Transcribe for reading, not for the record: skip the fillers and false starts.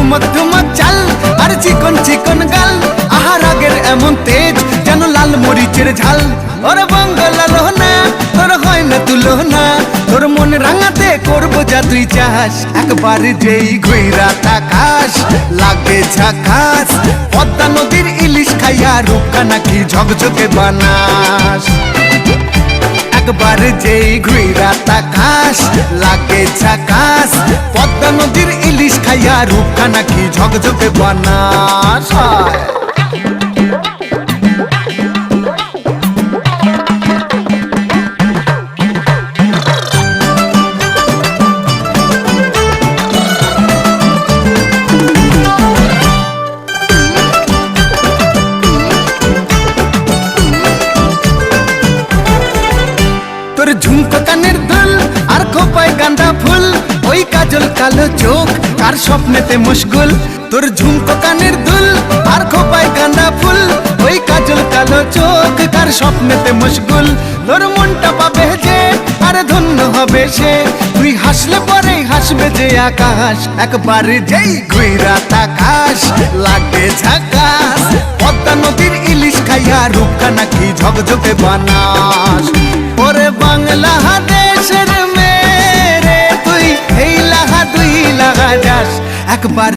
ঠুমক ঠুমক চাল আর চিকন চিকন গাল, আহার আগের এমন তেজ যেন লাল মরিচের ঝাল। ওরে বঙ্গলালো না তোর হয় না তুলনা, তোর মন রাঙাতে করবো যা তুই চাস। একবার যেই ঘুইরা তাকাস লাগে ঝাকাস, পদ্মা নদীর ইলিশ খাইয়া রূপকা নাকি ঝকঝকে বানাস। একবার যেই ঘুইরা তাকাস লাগে ঝাকাস, পদ্মা নদীর ইলিশ খাইয়া রূপকা নাকি ঝকঝকে বানাস। তোর ঝুমকো কানের দুল আর খোপায় গাঁদা ফুল, ওই কাজল কালো চোখ কার স্বপ্নেতে মশগুল। তোর ঝুমকো কানের দুল আর খোপায় গাঁদা ফুল, ওই কাজল কালো চোখ কার স্বপ্নেতে মশগুল। তোর মনটা পাবে যে আর ধন্য হবে সে, তুই হাসলে পরেই হাসবে যে আকাশ। একবার যেই ঘুইরা তাকাস লাগে ঝাকাস, পদ্মা নদীর ইলিশ খাইয়া রূপকা নাকি ঝকঝকে বানাস। ওরে বাংলাদেশের মেরে তুই এই লাগা দুই লাগা যাস একবার।